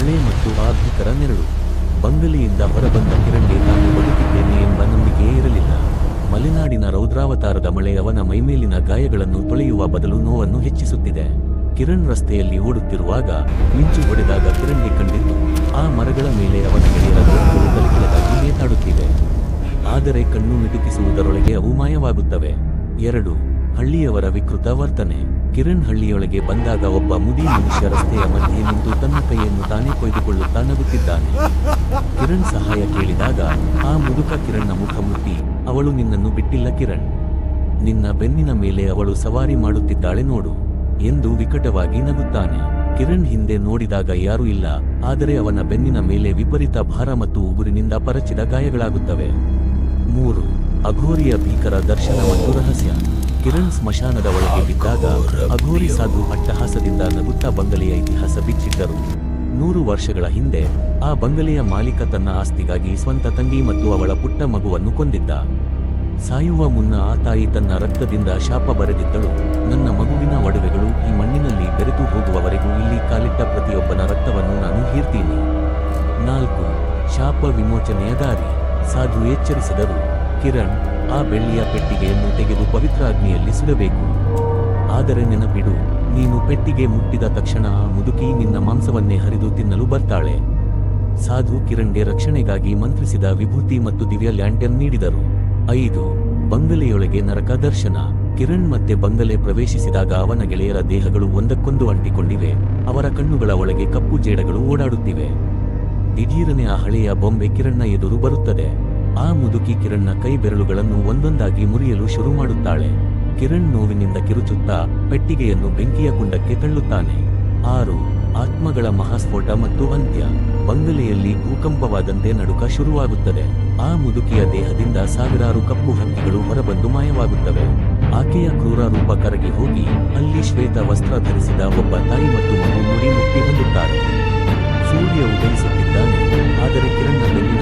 ಮಳೆ ಮತ್ತು ಆ ಭೀಕರ ನೆರಳು. ಬಂಗಲೆಯಿಂದ ಹೊರಬಂದ ಕಿರಣ್ಗೆ ತಾನು ಬದುಕಿದ್ದೇನೆ ಎಂಬ ನಂಬಿಕೆಯೇ ಇರಲಿಲ್ಲ. ಮಲೆನಾಡಿನ ರೌದ್ರಾವತಾರದ ಮಳೆ ಅವನ ಮೈಮೇಲಿನ ಗಾಯಗಳನ್ನು ತೊಳೆಯುವ ಬದಲು ನೋವನ್ನು ಹೆಚ್ಚಿಸುತ್ತಿದೆ. ಕಿರಣ್ ರಸ್ತೆಯಲ್ಲಿ ಓಡುತ್ತಿರುವಾಗ ಮಿಂಚು ಹೊಡೆದಾಗ ಕಿರಣ್ಗೆ ಕಂಡಿದ್ದು ಆ ಮರಗಳ ಮೇಲೆ ಅವನ ಗೆಳೆಯರ ದೋಣಿಗಳು ತಲೆಕೆಳಗಾಗಿ ನೇತಾಡುತ್ತಿವೆ. ಆದರೆ ಕಣ್ಣು ಮಿಟುಕಿಸುವುದರೊಳಗೆ ಅವು ಮಾಯವಾಗುತ್ತವೆ. 2. ಹಳ್ಳಿಯವರ ವಿಕೃತ ವರ್ತನೆ. ಕಿರಣ್ ಹಳ್ಳಿಯೊಳಗೆ ಬಂದಾಗ ಒಬ್ಬ ಮುದಿ ಮನುಷ್ಯ ರಸ್ತೆಯ ಮಧ್ಯೆ ನಿಂತು ತನ್ನ ಕೈಯನ್ನು ತಾನೇ ಕೊಯ್ದುಕೊಳ್ಳುತ್ತಾ ನಗುತ್ತಿದ್ದಾನೆ. ಕಿರಣ್ ಸಹಾಯ ಕೇಳಿದಾಗ ಆ ಮುದುಕ ಕಿರಣ್ನ ಮುಖ ಮುಟ್ಟಿ, ಅವಳು ನಿನ್ನನ್ನು ಬಿಟ್ಟಿಲ್ಲ ಕಿರಣ್, ನಿನ್ನ ಬೆನ್ನಿನ ಮೇಲೆ ಅವಳು ಸವಾರಿ ಮಾಡುತ್ತಿದ್ದಾಳೆ ನೋಡು ಎಂದು ವಿಕಟವಾಗಿ ನಗುತ್ತಾನೆ. ಕಿರಣ್ ಹಿಂದೆ ನೋಡಿದಾಗ ಯಾರೂ ಇಲ್ಲ, ಆದರೆ ಅವನ ಬೆನ್ನಿನ ಮೇಲೆ ವಿಪರೀತ ಭಾರ ಮತ್ತು ಉಗುರಿನಿಂದ ಪರಚಿದ ಗಾಯಗಳಾಗುತ್ತವೆ. 3. ಅಘೋರಿಯ ಭೀಕರ ದರ್ಶನ ಮತ್ತು ರಹಸ್ಯ. ಕಿರಣ್ ಸ್ಮಶಾನದ ಒಳಗೆ ಬಿದ್ದಾಗ ಅಘೋರಿ ಸಾಧು ಅಟ್ಟಹಾಸದಿಂದ ನಗುತ್ತಾ ಬಂಗಲೆಯ ಇತಿಹಾಸ ಬಿಚ್ಚಿಟ್ಟರು. 100 ವರ್ಷಗಳ ಹಿಂದೆ ಆ ಬಂಗಲೆಯ ಮಾಲೀಕ ತನ್ನ ಆಸ್ತಿಗಾಗಿ ಸ್ವಂತ ತಂಗಿ ಮತ್ತು ಅವಳ ಪುಟ್ಟ ಮಗುವನ್ನು ಕೊಂದಿದ್ದ. ಸಾಯುವ ಮುನ್ನ ಆ ತಾಯಿ ತನ್ನ ರಕ್ತದಿಂದ ಶಾಪ ಬರೆದಿದ್ದಳು, ನನ್ನ ಮಗುವಿನ ಒಡವೆಗಳು ಈ ಮಣ್ಣಿನಲ್ಲಿ ಬೆರೆತು ಹೋಗುವವರೆಗೂ ಇಲ್ಲಿ ಕಾಲಿಟ್ಟ ಪ್ರತಿಯೊಬ್ಬನ ರಕ್ತವನ್ನು ನಾನು ಹೀರ್ತೀನಿ. 4. ಶಾಪ ವಿಮೋಚನೆಯ ದಾರಿ. ಸಾಧು ಎಚ್ಚರಿಸಿದರು, ಕಿರಣ್, ಆ ಬೆಳ್ಳಿಯ ಪೆಟ್ಟಿಗೆಯನ್ನು ತೆಗೆದು ಪವಿತ್ರ ಅಗ್ನಿಯಲ್ಲಿ ಸುಡಬೇಕು. ಆದರೆ ನೆನಪಿಡು, ನೀನು ಪೆಟ್ಟಿಗೆ ಮುಟ್ಟಿದ ತಕ್ಷಣ ಆ ಮುದುಕಿ ನಿನ್ನ ಮಾಂಸವನ್ನೇ ಹರಿದು ತಿನ್ನಲು ಬರ್ತಾಳೆ. ಸಾಧು ಕಿರಣ್ಗೆ ರಕ್ಷಣೆಗಾಗಿ ಮಂತ್ರಿಸಿದ ವಿಭೂತಿ ಮತ್ತು ದಿವ್ಯ ಲ್ಯಾಂಟರ್ನ್ ನೀಡಿದರು. 5. ಬಂಗಲೆಯೊಳಗೆ ನರಕ ದರ್ಶನ. ಕಿರಣ್ ಮತ್ತೆ ಬಂಗಲೆ ಪ್ರವೇಶಿಸಿದಾಗ ಅವನ ಗೆಳೆಯರ ದೇಹಗಳು ಒಂದಕ್ಕೊಂದು ಅಂಟಿಕೊಂಡಿವೆ. ಅವರ ಕಣ್ಣುಗಳ ಒಳಗೆ ಕಪ್ಪು ಜೇಡಗಳು ಓಡಾಡುತ್ತಿವೆ. ದಿಢೀರನೆ ಆ ಹಳೆಯ ಬೊಂಬೆ ಕಿರಣ್ನ ಎದುರು ಬರುತ್ತದೆ. ಆ ಮುದುಕಿ ಕಿರಣ್ನ ಕೈ ಬೆರಳುಗಳನ್ನು ಒಂದೊಂದಾಗಿ ಮುರಿಯಲು ಶುರು ಮಾಡುತ್ತಾಳೆ. ಕಿರಣ್ ನೋವಿನಿಂದ ಕಿರುಚುತ್ತಾ ಪೆಟ್ಟಿಗೆಯನ್ನು ಬೆಂಕಿಯ ಕುಂಡಕ್ಕೆ ತಳ್ಳುತ್ತಾನೆ. 6. ಆತ್ಮಗಳ ಮಹಾಸ್ಫೋಟ ಮತ್ತು ಅಂತ್ಯ. ಬಂಗಲೆಯಲ್ಲಿ ಭೂಕಂಪವಾದಂತೆ ನಡುಕ ಶುರುವಾಗುತ್ತದೆ. ಆ ಮುದುಕಿಯ ದೇಹದಿಂದ ಸಾವಿರಾರು ಕಪ್ಪು ಹಕ್ಕಿಗಳು ಹೊರಬಂದು ಮಾಯವಾಗುತ್ತವೆ. ಆಕೆಯ ಕ್ರೂರ ರೂಪ ಕರಗಿ ಹೋಗಿ ಅಲ್ಲಿ ಶ್ವೇತ ವಸ್ತ್ರ ಧರಿಸಿದ ಒಬ್ಬ ತಾಯಿ ಮತ್ತು ಮಗು ಮುಡಿ ಮುಟ್ಟಿ ಹೊಂದುತ್ತಾರೆ. ಸೂರ್ಯ ಉದಯಿಸುತ್ತಿದ್ದಾನೆ, ಆದರೆ ಕಿರಣ್ನ ಬೆನ್ನಿನ